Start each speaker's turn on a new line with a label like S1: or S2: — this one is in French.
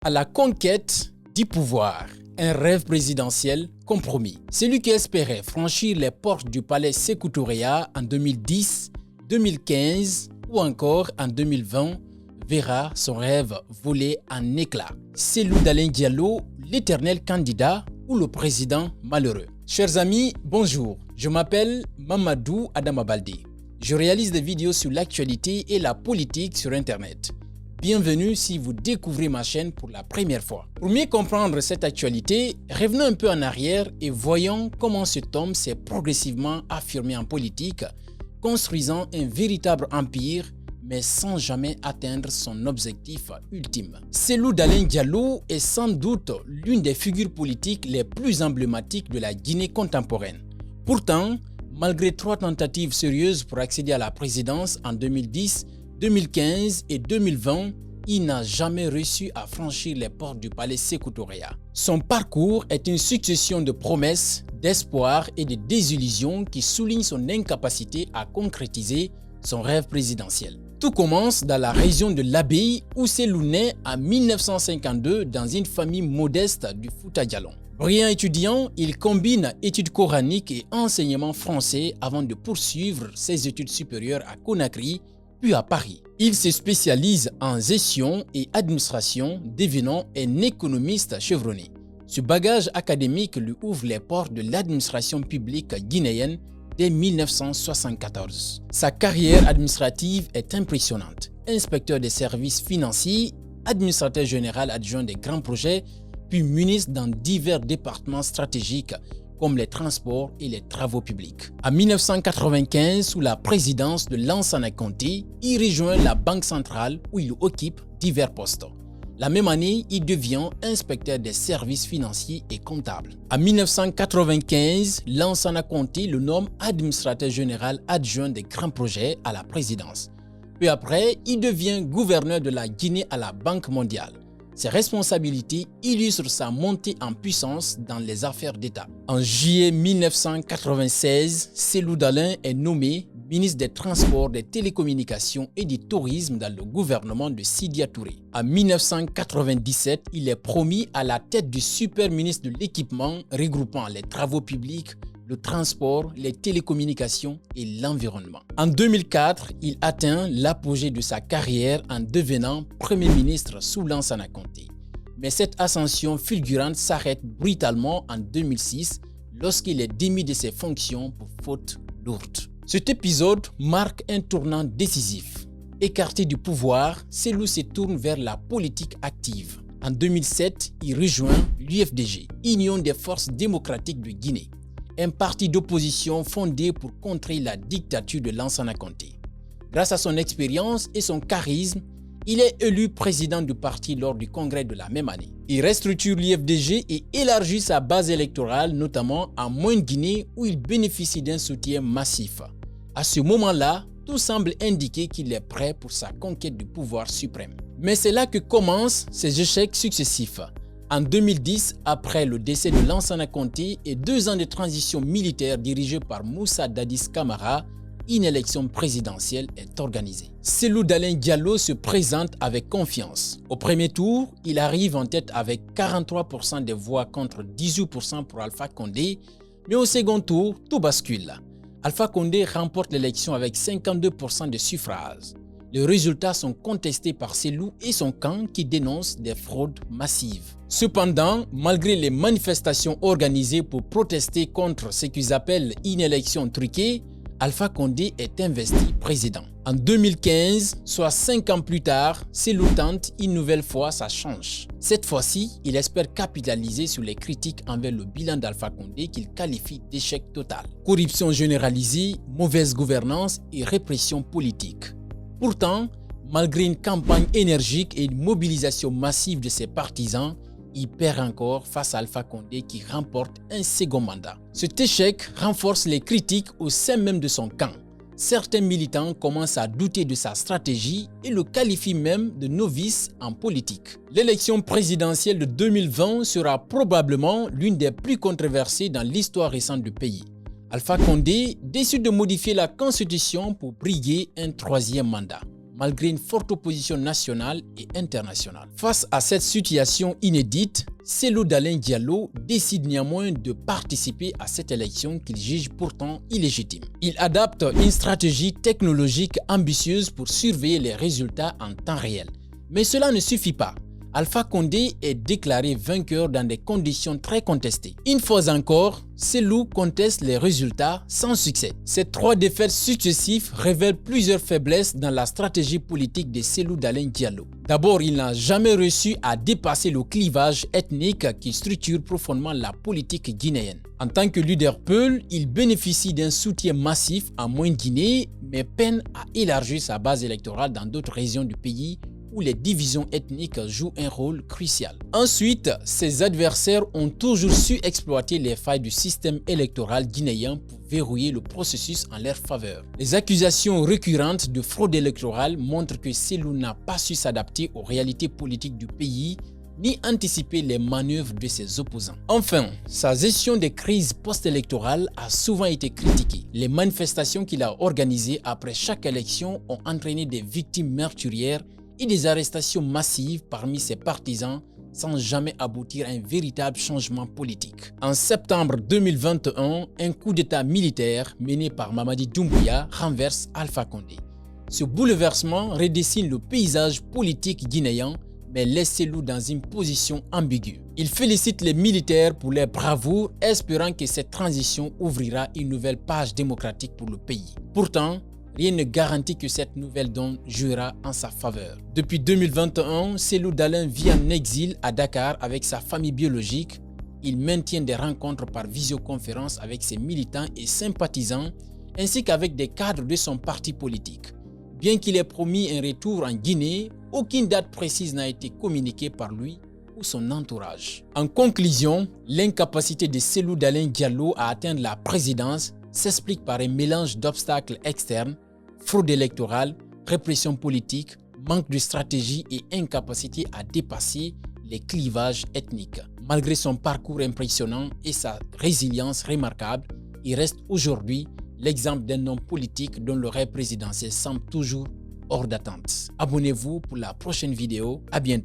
S1: À la conquête du pouvoir, un rêve présidentiel compromis. Celui qui espérait franchir les portes du palais Sékou Touré en 2010, 2015 ou encore en 2020 verra son rêve voler en éclats. Cellou Dalein Diallo, l'éternel candidat ou le président malheureux. Chers amis, bonjour. Je m'appelle Mamadou Adama Baldé. Je réalise des vidéos sur l'actualité et la politique sur Internet. Bienvenue si vous découvrez ma chaîne pour la première fois. Pour mieux comprendre cette actualité, revenons un peu en arrière et voyons comment cet homme s'est progressivement affirmé en politique, construisant un véritable empire, mais sans jamais atteindre son objectif ultime. Cellou Dalein Diallo est sans doute l'une des figures politiques les plus emblématiques de la Guinée contemporaine. Pourtant, malgré 3 tentatives sérieuses pour accéder à la présidence en 2010, 2015 et 2020, il n'a jamais réussi à franchir les portes du palais Sékou Touré. Son parcours est une succession de promesses, d'espoirs et de désillusions qui soulignent son incapacité à concrétiser son rêve présidentiel. Tout commence dans la région de l'Abbaye où Cellou naît en 1952 dans une famille modeste du Fouta Djallon. Brillant étudiant, il combine études coraniques et enseignement français avant de poursuivre ses études supérieures à Conakry, puis à Paris. Il se spécialise en gestion et administration, devenant un économiste chevronné. Ce bagage académique lui ouvre les portes de l'administration publique guinéenne dès 1974. Sa carrière administrative est impressionnante. Inspecteur des services financiers, administrateur général adjoint des grands projets, puis ministre dans divers départements stratégiques comme les transports et les travaux publics. En 1995, sous la présidence de Lansana Conté, il rejoint la Banque centrale où il occupe divers postes. La même année, il devient inspecteur des services financiers et comptables. En 1995, Lansana Conté le nomme administrateur général adjoint des grands projets à la présidence. Peu après, il devient gouverneur de la Guinée à la Banque mondiale. Ses responsabilités illustrent sa montée en puissance dans les affaires d'État. En juillet 1996, Cellou Dalein est nommé ministre des Transports, des Télécommunications et du Tourisme dans le gouvernement de Sidya Touré. En 1997, il est promu à la tête du super ministre de l'Équipement regroupant les travaux publics, le transport, les télécommunications et l'environnement. En 2004, il atteint l'apogée de sa carrière en devenant Premier ministre sous Lansana Conté. Mais cette ascension fulgurante s'arrête brutalement en 2006 lorsqu'il est démis de ses fonctions pour faute lourde. Cet épisode marque un tournant décisif. Écarté du pouvoir, Cellou se tourne vers la politique active. En 2007, il rejoint l'UFDG, Union des forces démocratiques de Guinée, un parti d'opposition fondé pour contrer la dictature de Lansana Conté. Grâce à son expérience et son charisme, il est élu président du parti lors du congrès de la même année. Il restructure l'UFDG et élargit sa base électorale, notamment en Moyenne-Guinée où il bénéficie d'un soutien massif. À ce moment-là, tout semble indiquer qu'il est prêt pour sa conquête du pouvoir suprême. Mais c'est là que commencent ses échecs successifs. En 2010, après le décès de Lansana Conté et 2 ans de transition militaire dirigée par Moussa Dadis Camara, une élection présidentielle est organisée. Cellou Dalein Diallo se présente avec confiance. Au premier tour, il arrive en tête avec 43% des voix contre 18% pour Alpha Condé, mais au second tour, tout bascule. Alpha Condé remporte l'élection avec 52% des suffrages. Les résultats sont contestés par Cellou et son camp qui dénonce des fraudes massives. Cependant, malgré les manifestations organisées pour protester contre ce qu'ils appellent une élection truquée, Alpha Condé est investi président. En 2015, soit 5 ans plus tard, Cellou tente une nouvelle fois sa chance. Cette fois-ci, il espère capitaliser sur les critiques envers le bilan d'Alpha Condé qu'il qualifie d'échec total. Corruption généralisée, mauvaise gouvernance et répression politique. Pourtant, malgré une campagne énergique et une mobilisation massive de ses partisans, il perd encore face à Alpha Condé qui remporte un second mandat. Cet échec renforce les critiques au sein même de son camp. Certains militants commencent à douter de sa stratégie et le qualifient même de novice en politique. L'élection présidentielle de 2020 sera probablement l'une des plus controversées dans l'histoire récente du pays. Alpha Condé décide de modifier la constitution pour briguer un 3e mandat. malgré une forte opposition nationale et internationale. Face à cette situation inédite, Cellou Dalein Diallo décide néanmoins de participer à cette élection qu'il juge pourtant illégitime. Il adapte une stratégie technologique ambitieuse pour surveiller les résultats en temps réel. Mais cela ne suffit pas. Alpha Condé est déclaré vainqueur dans des conditions très contestées. Une fois encore, Cellou conteste les résultats sans succès. Ces 3 défaites successives révèlent plusieurs faiblesses dans la stratégie politique de Cellou Dalein Diallo. D'abord, il n'a jamais réussi à dépasser le clivage ethnique qui structure profondément la politique guinéenne. En tant que leader Peul, il bénéficie d'un soutien massif en Moyenne-Guinée, mais peine à élargir sa base électorale dans d'autres régions du pays où les divisions ethniques jouent un rôle crucial. Ensuite, ses adversaires ont toujours su exploiter les failles du système électoral guinéen pour verrouiller le processus en leur faveur. Les accusations récurrentes de fraude électorale montrent que Cellou n'a pas su s'adapter aux réalités politiques du pays ni anticiper les manœuvres de ses opposants. Enfin, sa gestion des crises post-électorales a souvent été critiquée. Les manifestations qu'il a organisées après chaque élection ont entraîné des victimes meurtrières et des arrestations massives parmi ses partisans sans jamais aboutir à un véritable changement politique. En septembre 2021, un coup d'État militaire mené par Mamadi Doumbouya renverse Alpha Condé. Ce bouleversement redessine le paysage politique guinéen mais laisse Cellou dans une position ambiguë. Il félicite les militaires pour leur bravoure, espérant que cette transition ouvrira une nouvelle page démocratique pour le pays. Pourtant, rien ne garantit que cette nouvelle donne jouera en sa faveur. Depuis 2021, Cellou Dalein vit en exil à Dakar avec sa famille biologique. Il maintient des rencontres par visioconférence avec ses militants et sympathisants, ainsi qu'avec des cadres de son parti politique. Bien qu'il ait promis un retour en Guinée, aucune date précise n'a été communiquée par lui ou son entourage. En conclusion, l'incapacité de Cellou Dalein Diallo à atteindre la présidence s'explique par un mélange d'obstacles externes, fraude électorale, répression politique, manque de stratégie et incapacité à dépasser les clivages ethniques. Malgré son parcours impressionnant et sa résilience remarquable, il reste aujourd'hui l'exemple d'un homme politique dont le rêve présidentiel semble toujours hors d'attente. Abonnez-vous pour la prochaine vidéo. À bientôt.